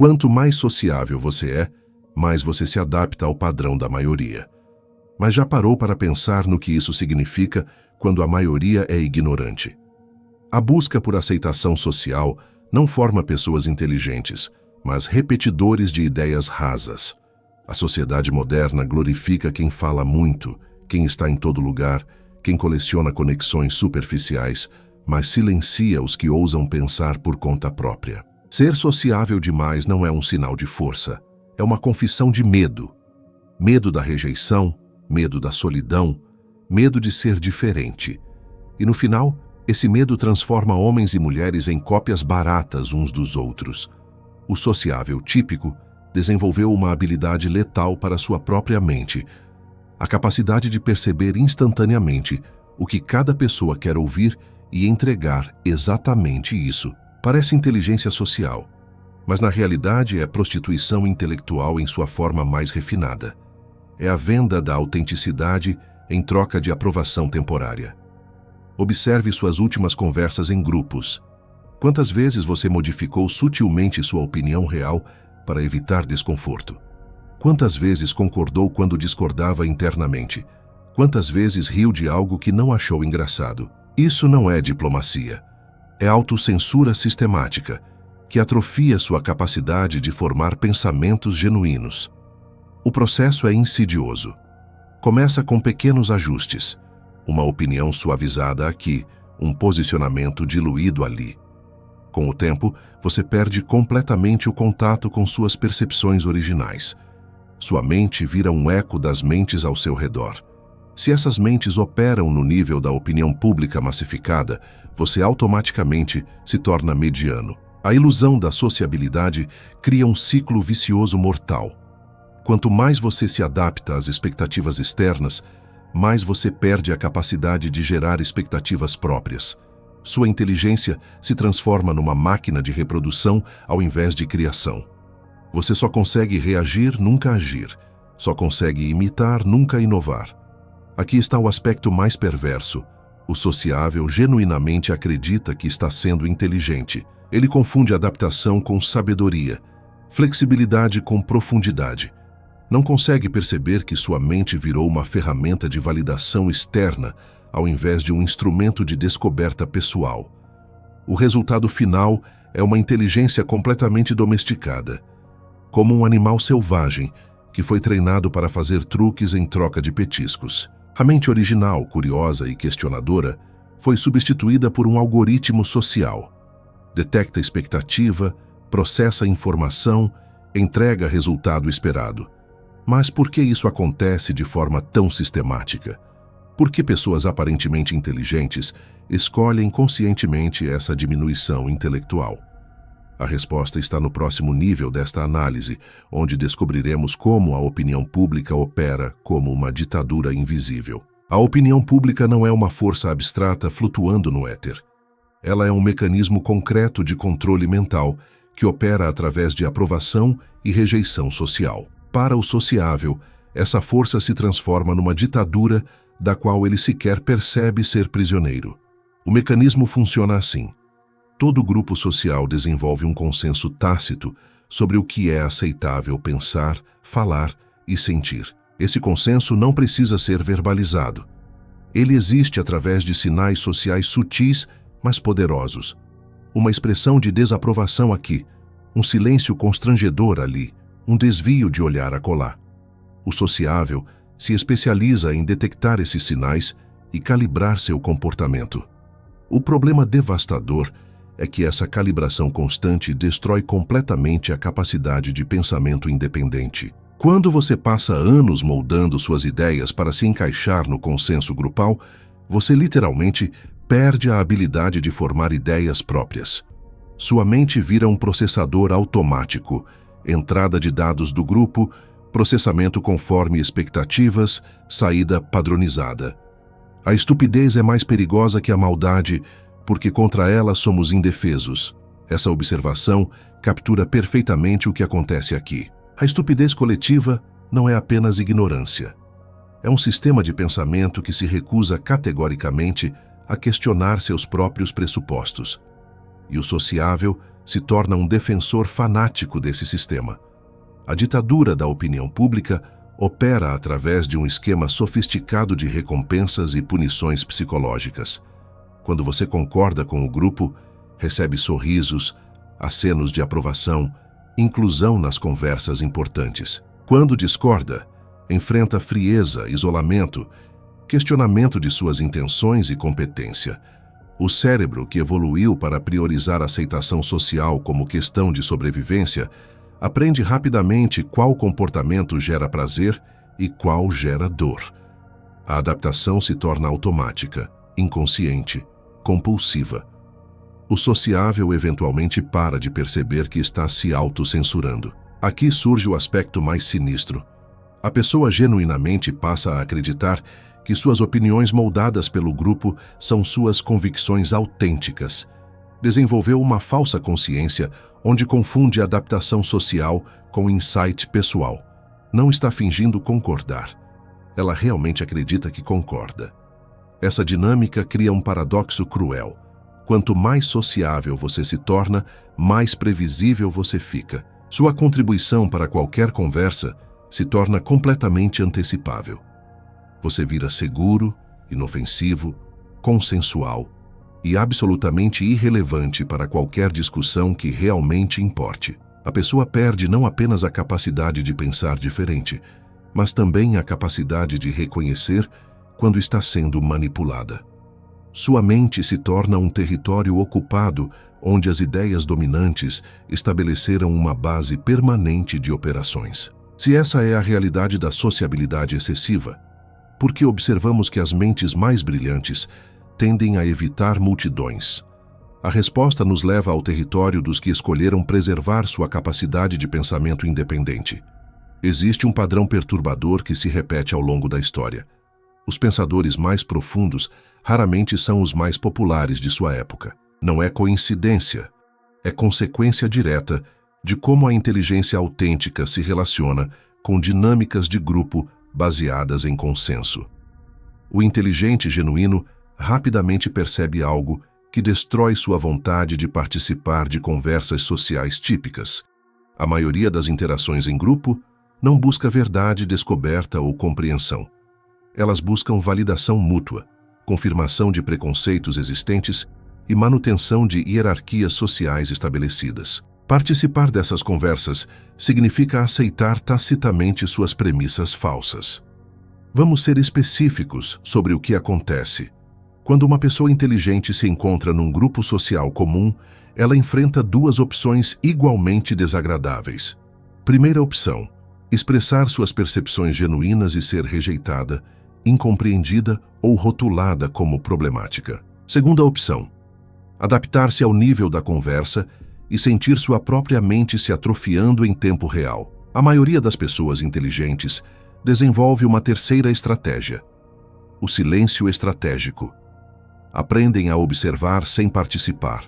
Quanto mais sociável você é, mais você se adapta ao padrão da maioria. Mas já parou para pensar no que isso significa quando a maioria é ignorante? A busca por aceitação social não forma pessoas inteligentes, mas repetidores de ideias rasas. A sociedade moderna glorifica quem fala muito, quem está em todo lugar, quem coleciona conexões superficiais, mas silencia os que ousam pensar por conta própria. Ser sociável demais não é um sinal de força, é uma confissão de medo. Medo da rejeição, medo da solidão, medo de ser diferente. E no final, esse medo transforma homens e mulheres em cópias baratas uns dos outros. O sociável típico desenvolveu uma habilidade letal para sua própria mente, a capacidade de perceber instantaneamente o que cada pessoa quer ouvir e entregar exatamente isso. Parece inteligência social, mas na realidade é prostituição intelectual em sua forma mais refinada. É a venda da autenticidade em troca de aprovação temporária. Observe suas últimas conversas em grupos. Quantas vezes você modificou sutilmente sua opinião real para evitar desconforto? Quantas vezes concordou quando discordava internamente? Quantas vezes riu de algo que não achou engraçado? Isso não é diplomacia. É autocensura sistemática, que atrofia sua capacidade de formar pensamentos genuínos. O processo é insidioso. Começa com pequenos ajustes. Uma opinião suavizada aqui, um posicionamento diluído ali. Com o tempo, você perde completamente o contato com suas percepções originais. Sua mente vira um eco das mentes ao seu redor. Se essas mentes operam no nível da opinião pública massificada, você automaticamente se torna mediano. A ilusão da sociabilidade cria um ciclo vicioso mortal. Quanto mais você se adapta às expectativas externas, mais você perde a capacidade de gerar expectativas próprias. Sua inteligência se transforma numa máquina de reprodução ao invés de criação. Você só consegue reagir, nunca agir. Só consegue imitar, nunca inovar. Aqui está o aspecto mais perverso. O sociável genuinamente acredita que está sendo inteligente. Ele confunde adaptação com sabedoria, flexibilidade com profundidade. Não consegue perceber que sua mente virou uma ferramenta de validação externa ao invés de um instrumento de descoberta pessoal. O resultado final é uma inteligência completamente domesticada, como um animal selvagem que foi treinado para fazer truques em troca de petiscos. A mente original, curiosa e questionadora, foi substituída por um algoritmo social. Detecta expectativa, processa informação, entrega resultado esperado. Mas por que isso acontece de forma tão sistemática? Por que pessoas aparentemente inteligentes escolhem conscientemente essa diminuição intelectual? A resposta está no próximo nível desta análise, onde descobriremos como a opinião pública opera como uma ditadura invisível. A opinião pública não é uma força abstrata flutuando no éter. Ela é um mecanismo concreto de controle mental que opera através de aprovação e rejeição social. Para o sociável, essa força se transforma numa ditadura da qual ele sequer percebe ser prisioneiro. O mecanismo funciona assim. Todo grupo social desenvolve um consenso tácito sobre o que é aceitável pensar, falar e sentir. Esse consenso não precisa ser verbalizado. Ele existe através de sinais sociais sutis, mas poderosos. Uma expressão de desaprovação aqui, um silêncio constrangedor ali, um desvio de olhar acolá. O sociável se especializa em detectar esses sinais e calibrar seu comportamento. O problema devastador é que essa calibração constante destrói completamente a capacidade de pensamento independente. Quando você passa anos moldando suas ideias para se encaixar no consenso grupal, você literalmente perde a habilidade de formar ideias próprias. Sua mente vira um processador automático, entrada de dados do grupo, processamento conforme expectativas, saída padronizada. A estupidez é mais perigosa que a maldade, porque contra ela somos indefesos. Essa observação captura perfeitamente o que acontece aqui. A estupidez coletiva não é apenas ignorância. É um sistema de pensamento que se recusa categoricamente a questionar seus próprios pressupostos. E o sociável se torna um defensor fanático desse sistema. A ditadura da opinião pública opera através de um esquema sofisticado de recompensas e punições psicológicas. Quando você concorda com o grupo, recebe sorrisos, acenos de aprovação, inclusão nas conversas importantes. Quando discorda, enfrenta frieza, isolamento, questionamento de suas intenções e competência. O cérebro, que evoluiu para priorizar a aceitação social como questão de sobrevivência, aprende rapidamente qual comportamento gera prazer e qual gera dor. A adaptação se torna automática, inconsciente, compulsiva. O sociável eventualmente para de perceber que está se autocensurando. Aqui surge o aspecto mais sinistro. A pessoa genuinamente passa a acreditar que suas opiniões moldadas pelo grupo são suas convicções autênticas. Desenvolveu uma falsa consciência onde confunde adaptação social com insight pessoal. Não está fingindo concordar. Ela realmente acredita que concorda. Essa dinâmica cria um paradoxo cruel. Quanto mais sociável você se torna, mais previsível você fica. Sua contribuição para qualquer conversa se torna completamente antecipável. Você vira seguro, inofensivo, consensual e absolutamente irrelevante para qualquer discussão que realmente importe. A pessoa perde não apenas a capacidade de pensar diferente, mas também a capacidade de reconhecer quando está sendo manipulada. Sua mente se torna um território ocupado onde as ideias dominantes estabeleceram uma base permanente de operações. Se essa é a realidade da sociabilidade excessiva, por que observamos que as mentes mais brilhantes tendem a evitar multidões? A resposta nos leva ao território dos que escolheram preservar sua capacidade de pensamento independente. Existe um padrão perturbador que se repete ao longo da história. Os pensadores mais profundos raramente são os mais populares de sua época. Não é coincidência, é consequência direta de como a inteligência autêntica se relaciona com dinâmicas de grupo baseadas em consenso. O inteligente genuíno rapidamente percebe algo que destrói sua vontade de participar de conversas sociais típicas. A maioria das interações em grupo não busca verdade, descoberta ou compreensão. Elas buscam validação mútua, confirmação de preconceitos existentes e manutenção de hierarquias sociais estabelecidas. Participar dessas conversas significa aceitar tacitamente suas premissas falsas. Vamos ser específicos sobre o que acontece. Quando uma pessoa inteligente se encontra num grupo social comum, ela enfrenta duas opções igualmente desagradáveis. Primeira opção: expressar suas percepções genuínas e ser rejeitada, incompreendida ou rotulada como problemática. Segunda opção: adaptar-se ao nível da conversa e sentir sua própria mente se atrofiando em tempo real. A maioria das pessoas inteligentes desenvolve uma terceira estratégia: o silêncio estratégico. Aprendem a observar sem participar,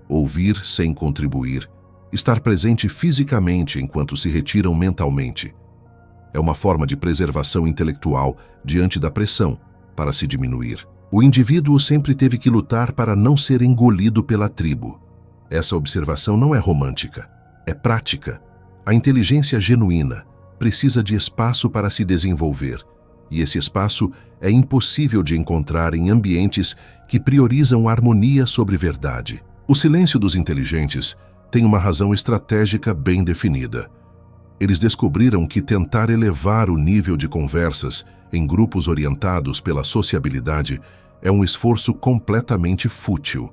ouvir sem contribuir, estar presente fisicamente enquanto se retiram mentalmente. É uma forma de preservação intelectual diante da pressão para se diminuir. O indivíduo sempre teve que lutar para não ser engolido pela tribo. Essa observação não é romântica, é prática. A inteligência genuína precisa de espaço para se desenvolver, e esse espaço é impossível de encontrar em ambientes que priorizam harmonia sobre verdade. O silêncio dos inteligentes tem uma razão estratégica bem definida. Eles descobriram que tentar elevar o nível de conversas em grupos orientados pela sociabilidade é um esforço completamente fútil.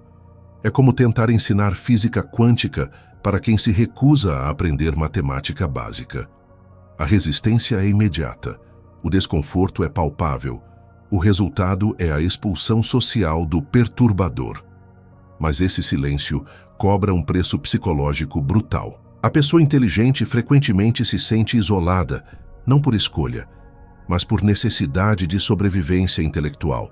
É como tentar ensinar física quântica para quem se recusa a aprender matemática básica. A resistência é imediata, o desconforto é palpável, o resultado é a expulsão social do perturbador. Mas esse silêncio cobra um preço psicológico brutal. A pessoa inteligente frequentemente se sente isolada, não por escolha, mas por necessidade de sobrevivência intelectual.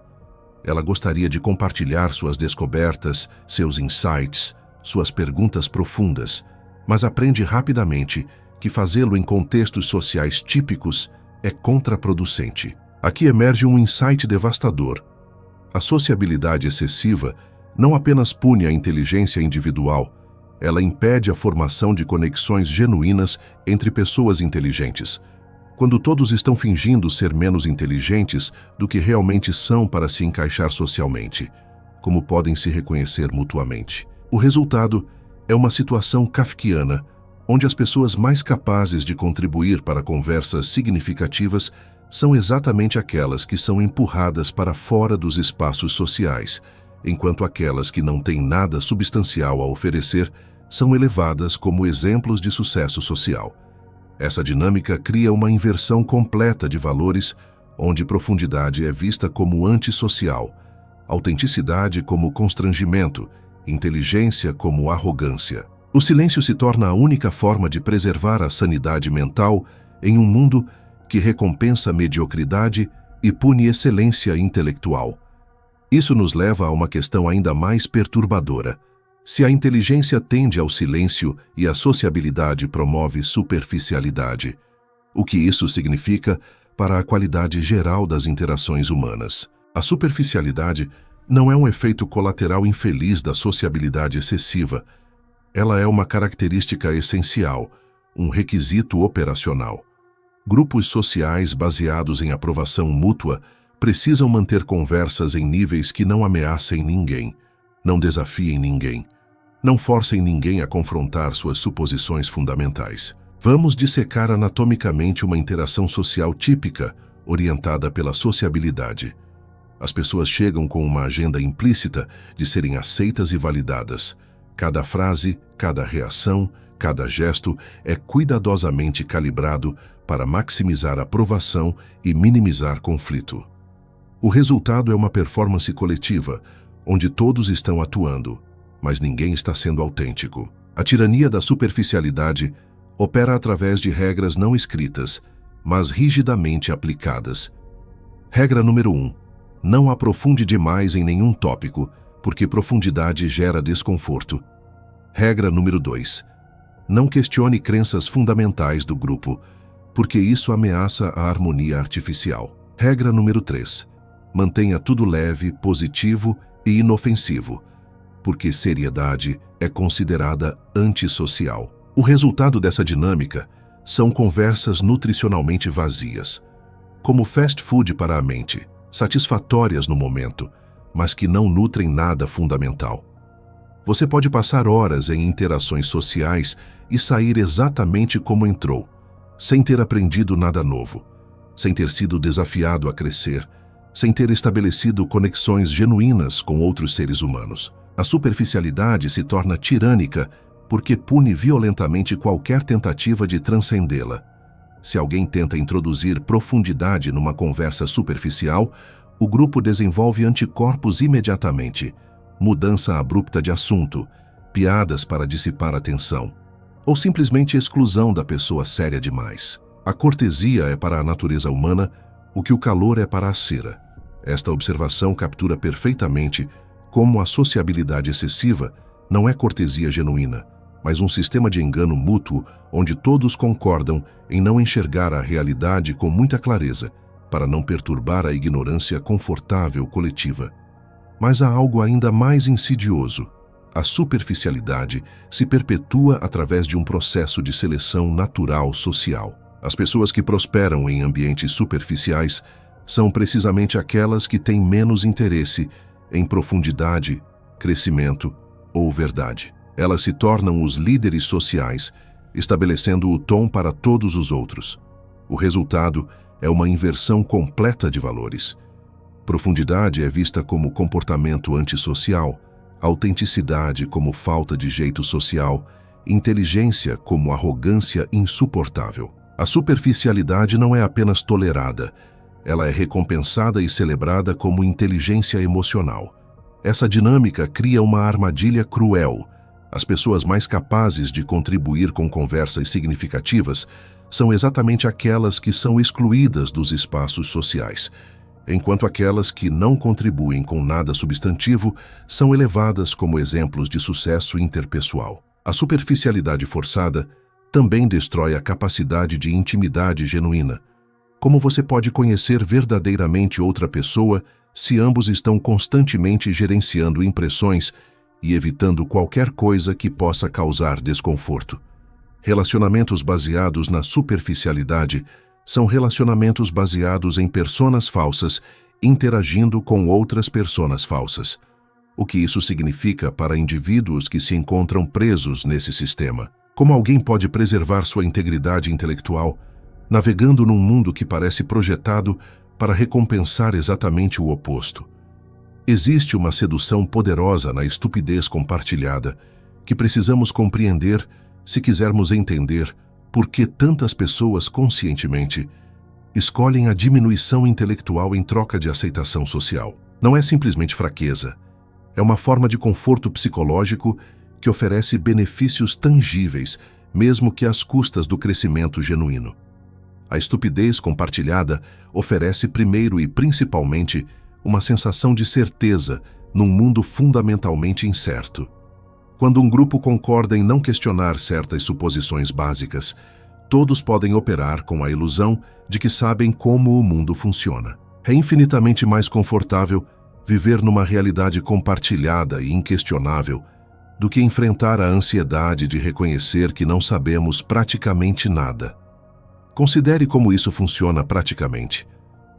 Ela gostaria de compartilhar suas descobertas, seus insights, suas perguntas profundas, mas aprende rapidamente que fazê-lo em contextos sociais típicos é contraproducente. Aqui emerge um insight devastador. A sociabilidade excessiva não apenas pune a inteligência individual, Ela impede a formação de conexões genuínas entre pessoas inteligentes, quando todos estão fingindo ser menos inteligentes do que realmente são para se encaixar socialmente, como podem se reconhecer mutuamente. O resultado é uma situação kafkiana, onde as pessoas mais capazes de contribuir para conversas significativas são exatamente aquelas que são empurradas para fora dos espaços sociais, enquanto aquelas que não têm nada substancial a oferecer são elevadas como exemplos de sucesso social. Essa dinâmica cria uma inversão completa de valores, onde profundidade é vista como antissocial, autenticidade como constrangimento, inteligência como arrogância. O silêncio se torna a única forma de preservar a sanidade mental em um mundo que recompensa mediocridade e pune excelência intelectual. Isso nos leva a uma questão ainda mais perturbadora. Se a inteligência tende ao silêncio e a sociabilidade promove superficialidade, o que isso significa para a qualidade geral das interações humanas? A superficialidade não é um efeito colateral infeliz da sociabilidade excessiva. Ela é uma característica essencial, um requisito operacional. Grupos sociais baseados em aprovação mútua precisam manter conversas em níveis que não ameacem ninguém, não desafiem ninguém, não forcem ninguém a confrontar suas suposições fundamentais. Vamos dissecar anatomicamente uma interação social típica, orientada pela sociabilidade. As pessoas chegam com uma agenda implícita de serem aceitas e validadas. Cada frase, cada reação, cada gesto é cuidadosamente calibrado para maximizar aprovação e minimizar conflito. O resultado é uma performance coletiva, onde todos estão atuando, mas ninguém está sendo autêntico. A tirania da superficialidade opera através de regras não escritas, mas rigidamente aplicadas. Regra número 1. Não aprofunde demais em nenhum tópico, porque profundidade gera desconforto. Regra número 2. Não questione crenças fundamentais do grupo, porque isso ameaça a harmonia artificial. Regra número 3. Mantenha tudo leve, positivo e inofensivo, porque seriedade é considerada antissocial. O resultado dessa dinâmica são conversas nutricionalmente vazias, como fast food para a mente, satisfatórias no momento, mas que não nutrem nada fundamental. Você pode passar horas em interações sociais e sair exatamente como entrou, sem ter aprendido nada novo, sem ter sido desafiado a crescer, sem ter estabelecido conexões genuínas com outros seres humanos. A superficialidade se torna tirânica porque pune violentamente qualquer tentativa de transcendê-la. Se alguém tenta introduzir profundidade numa conversa superficial, o grupo desenvolve anticorpos imediatamente, mudança abrupta de assunto, piadas para dissipar a tensão, ou simplesmente exclusão da pessoa séria demais. A cortesia é para a natureza humana o que o calor é para a cera. Esta observação captura perfeitamente como a sociabilidade excessiva não é cortesia genuína, mas um sistema de engano mútuo onde todos concordam em não enxergar a realidade com muita clareza, para não perturbar a ignorância confortável coletiva. Mas há algo ainda mais insidioso. A superficialidade se perpetua através de um processo de seleção natural social. As pessoas que prosperam em ambientes superficiais são precisamente aquelas que têm menos interesse em profundidade, crescimento ou verdade. Elas se tornam os líderes sociais, estabelecendo o tom para todos os outros. O resultado é uma inversão completa de valores. Profundidade é vista como comportamento antissocial, autenticidade como falta de jeito social, inteligência como arrogância insuportável. A superficialidade não é apenas tolerada, ela é recompensada e celebrada como inteligência emocional. Essa dinâmica cria uma armadilha cruel. As pessoas mais capazes de contribuir com conversas significativas são exatamente aquelas que são excluídas dos espaços sociais, enquanto aquelas que não contribuem com nada substantivo são elevadas como exemplos de sucesso interpessoal. A superficialidade forçada também destrói a capacidade de intimidade genuína. Como você pode conhecer verdadeiramente outra pessoa se ambos estão constantemente gerenciando impressões e evitando qualquer coisa que possa causar desconforto. Relacionamentos baseados na superficialidade são relacionamentos baseados em personas falsas interagindo com outras personas falsas. O que isso significa para indivíduos que se encontram presos nesse sistema? Como alguém pode preservar sua integridade intelectual, navegando num mundo que parece projetado para recompensar exatamente o oposto? Existe uma sedução poderosa na estupidez compartilhada que precisamos compreender se quisermos entender por que tantas pessoas conscientemente escolhem a diminuição intelectual em troca de aceitação social. Não é simplesmente fraqueza, é uma forma de conforto psicológico que oferece benefícios tangíveis, mesmo que às custas do crescimento genuíno. A estupidez compartilhada oferece primeiro e principalmente uma sensação de certeza num mundo fundamentalmente incerto. Quando um grupo concorda em não questionar certas suposições básicas, todos podem operar com a ilusão de que sabem como o mundo funciona. É infinitamente mais confortável viver numa realidade compartilhada e inquestionável do que enfrentar a ansiedade de reconhecer que não sabemos praticamente nada. Considere como isso funciona praticamente.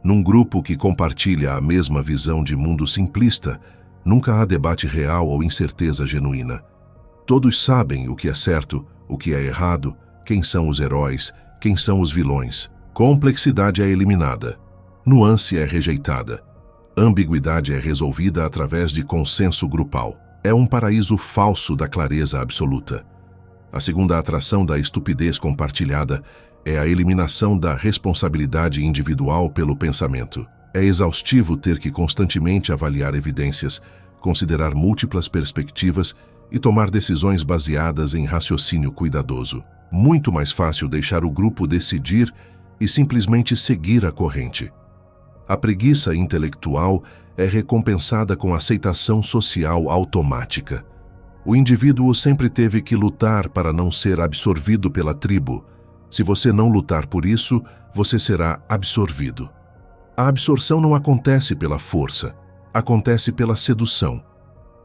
Num grupo que compartilha a mesma visão de mundo simplista, nunca há debate real ou incerteza genuína. Todos sabem o que é certo, o que é errado, quem são os heróis, quem são os vilões. Complexidade é eliminada. Nuance é rejeitada. Ambiguidade é resolvida através de consenso grupal. É um paraíso falso da clareza absoluta. A segunda atração da estupidez compartilhada é a eliminação da responsabilidade individual pelo pensamento. É exaustivo ter que constantemente avaliar evidências, considerar múltiplas perspectivas e tomar decisões baseadas em raciocínio cuidadoso. Muito mais fácil deixar o grupo decidir e simplesmente seguir a corrente. A preguiça intelectual é recompensada com aceitação social automática. O indivíduo sempre teve que lutar para não ser absorvido pela tribo. Se você não lutar por isso, você será absorvido. A absorção não acontece pela força, acontece pela sedução.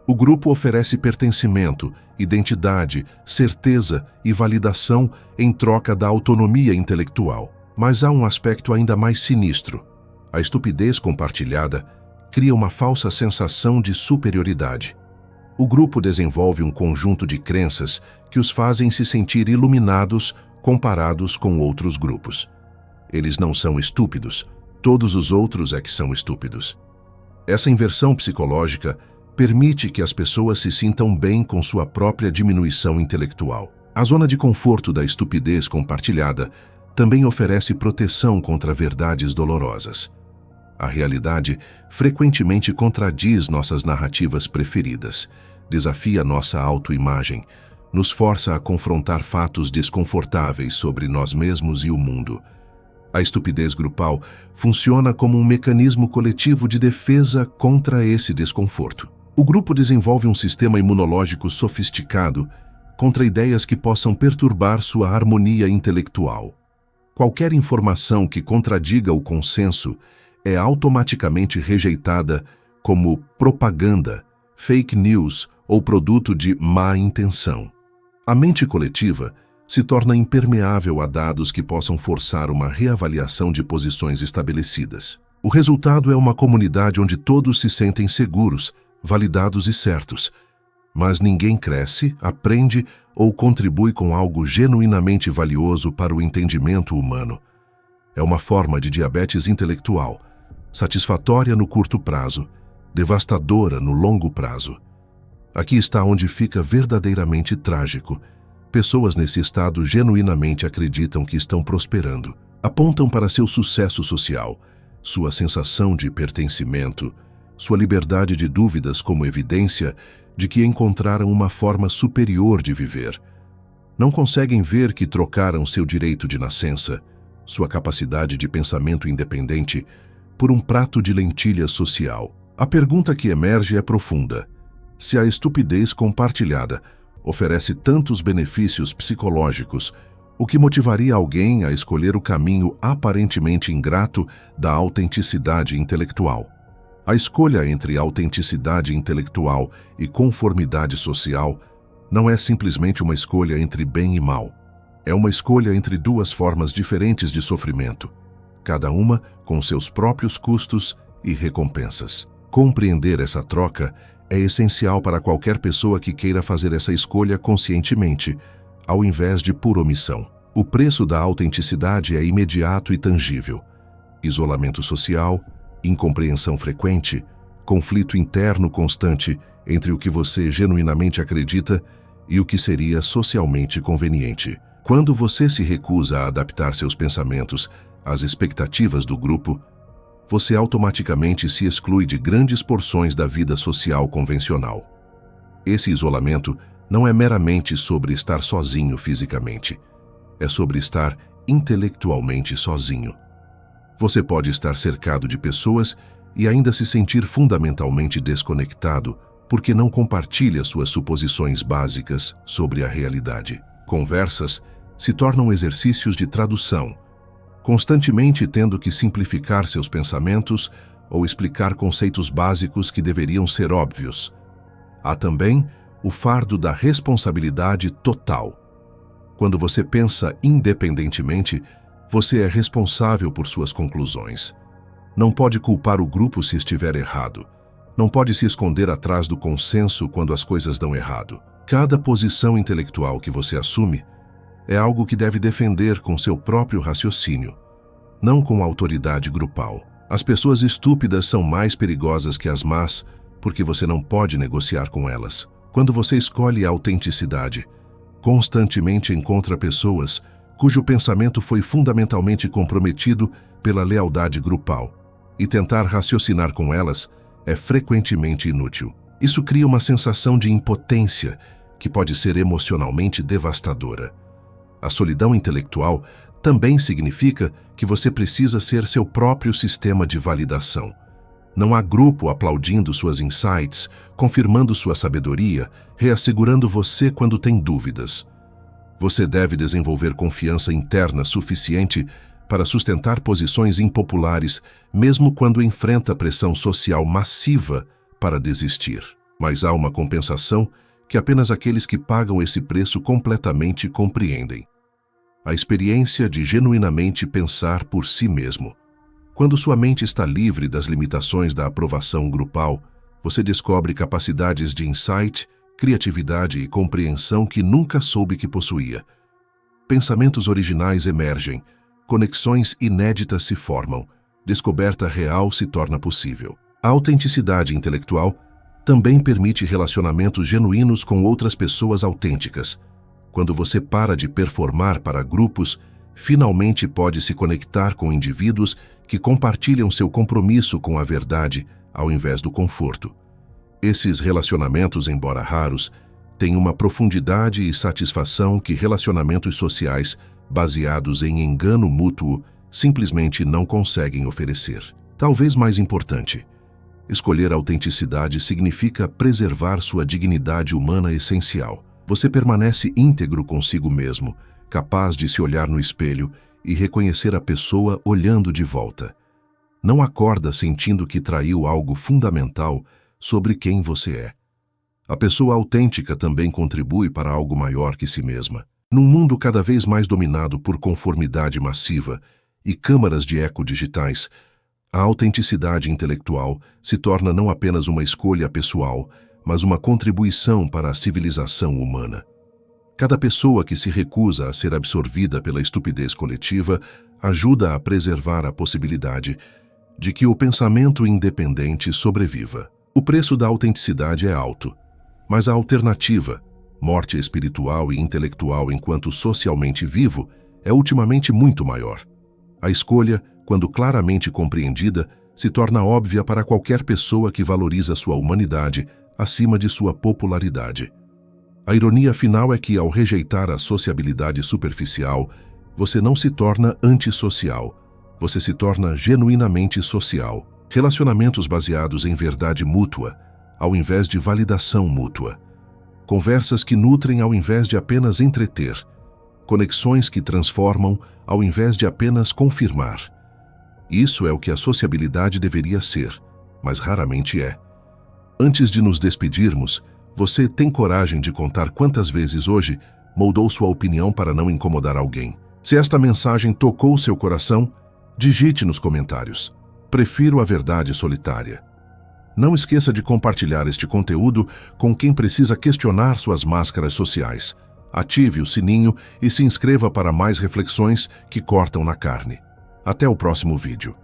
O grupo oferece pertencimento, identidade, certeza e validação em troca da autonomia intelectual. Mas há um aspecto ainda mais sinistro. A estupidez compartilhada cria uma falsa sensação de superioridade. O grupo desenvolve um conjunto de crenças que os fazem se sentir iluminados comparados com outros grupos. Eles não são estúpidos, todos os outros é que são estúpidos. Essa inversão psicológica permite que as pessoas se sintam bem com sua própria diminuição intelectual. A zona de conforto da estupidez compartilhada também oferece proteção contra verdades dolorosas. A realidade frequentemente contradiz nossas narrativas preferidas, desafia nossa autoimagem, nos força a confrontar fatos desconfortáveis sobre nós mesmos e o mundo. A estupidez grupal funciona como um mecanismo coletivo de defesa contra esse desconforto. O grupo desenvolve um sistema imunológico sofisticado contra ideias que possam perturbar sua harmonia intelectual. Qualquer informação que contradiga o consenso é automaticamente rejeitada como propaganda, fake news ou produto de má intenção. A mente coletiva se torna impermeável a dados que possam forçar uma reavaliação de posições estabelecidas. O resultado é uma comunidade onde todos se sentem seguros, validados e certos, mas ninguém cresce, aprende ou contribui com algo genuinamente valioso para o entendimento humano. É uma forma de diabetes intelectual, satisfatória no curto prazo, devastadora no longo prazo. Aqui está onde fica verdadeiramente trágico. Pessoas nesse estado genuinamente acreditam que estão prosperando. Apontam para seu sucesso social, sua sensação de pertencimento, sua liberdade de dúvidas como evidência de que encontraram uma forma superior de viver. Não conseguem ver que trocaram seu direito de nascença, sua capacidade de pensamento independente, por um prato de lentilhas social. A pergunta que emerge é profunda. Se a estupidez compartilhada oferece tantos benefícios psicológicos, o que motivaria alguém a escolher o caminho aparentemente ingrato da autenticidade intelectual? A escolha entre autenticidade intelectual e conformidade social não é simplesmente uma escolha entre bem e mal. É uma escolha entre duas formas diferentes de sofrimento, cada uma com seus próprios custos e recompensas. Compreender essa troca é essencial para qualquer pessoa que queira fazer essa escolha conscientemente, ao invés de por omissão. O preço da autenticidade é imediato e tangível. Isolamento social, incompreensão frequente, conflito interno constante entre o que você genuinamente acredita e o que seria socialmente conveniente. Quando você se recusa a adaptar seus pensamentos às expectativas do grupo, você automaticamente se exclui de grandes porções da vida social convencional. Esse isolamento não é meramente sobre estar sozinho fisicamente, é sobre estar intelectualmente sozinho. Você pode estar cercado de pessoas e ainda se sentir fundamentalmente desconectado porque não compartilha suas suposições básicas sobre a realidade. Conversas se tornam exercícios de tradução, constantemente tendo que simplificar seus pensamentos ou explicar conceitos básicos que deveriam ser óbvios. Há também o fardo da responsabilidade total. Quando você pensa independentemente, você é responsável por suas conclusões. Não pode culpar o grupo se estiver errado. Não pode se esconder atrás do consenso quando as coisas dão errado. Cada posição intelectual que você assume é algo que deve defender com seu próprio raciocínio, não com autoridade grupal. As pessoas estúpidas são mais perigosas que as más, porque você não pode negociar com elas. Quando você escolhe a autenticidade, constantemente encontra pessoas cujo pensamento foi fundamentalmente comprometido pela lealdade grupal, e tentar raciocinar com elas é frequentemente inútil. Isso cria uma sensação de impotência que pode ser emocionalmente devastadora. A solidão intelectual também significa que você precisa ser seu próprio sistema de validação. Não há grupo aplaudindo suas insights, confirmando sua sabedoria, reassegurando você quando tem dúvidas. Você deve desenvolver confiança interna suficiente para sustentar posições impopulares, mesmo quando enfrenta pressão social massiva para desistir. Mas há uma compensação que apenas aqueles que pagam esse preço completamente compreendem: a experiência de genuinamente pensar por si mesmo. Quando sua mente está livre das limitações da aprovação grupal, você descobre capacidades de insight, criatividade e compreensão que nunca soube que possuía. Pensamentos originais emergem, conexões inéditas se formam, descoberta real se torna possível. A autenticidade intelectual também permite relacionamentos genuínos com outras pessoas autênticas. Quando você para de performar para grupos, finalmente pode se conectar com indivíduos que compartilham seu compromisso com a verdade ao invés do conforto. Esses relacionamentos, embora raros, têm uma profundidade e satisfação que relacionamentos sociais baseados em engano mútuo simplesmente não conseguem oferecer. Talvez mais importante, escolher autenticidade significa preservar sua dignidade humana essencial. Você permanece íntegro consigo mesmo, capaz de se olhar no espelho e reconhecer a pessoa olhando de volta. Não acorda sentindo que traiu algo fundamental sobre quem você é. A pessoa autêntica também contribui para algo maior que si mesma. Num mundo cada vez mais dominado por conformidade massiva e câmaras de eco digitais, a autenticidade intelectual se torna não apenas uma escolha pessoal, mas uma contribuição para a civilização humana. Cada pessoa que se recusa a ser absorvida pela estupidez coletiva ajuda a preservar a possibilidade de que o pensamento independente sobreviva. O preço da autenticidade é alto, mas a alternativa, morte espiritual e intelectual enquanto socialmente vivo, é ultimamente muito maior. A escolha, quando claramente compreendida, se torna óbvia para qualquer pessoa que valoriza sua humanidade acima de sua popularidade. A ironia final é que, ao rejeitar a sociabilidade superficial, você não se torna antissocial, você se torna genuinamente social. Relacionamentos baseados em verdade mútua, ao invés de validação mútua. Conversas que nutrem ao invés de apenas entreter. Conexões que transformam ao invés de apenas confirmar. Isso é o que a sociabilidade deveria ser. mas raramente é. Antes de nos despedirmos, você tem coragem de contar quantas vezes hoje moldou sua opinião para não incomodar alguém? Se esta mensagem tocou seu coração, digite nos comentários: prefiro a verdade solitária. Não esqueça de compartilhar este conteúdo com quem precisa questionar suas máscaras sociais. Ative o sininho e se inscreva para mais reflexões que cortam na carne. Até o próximo vídeo.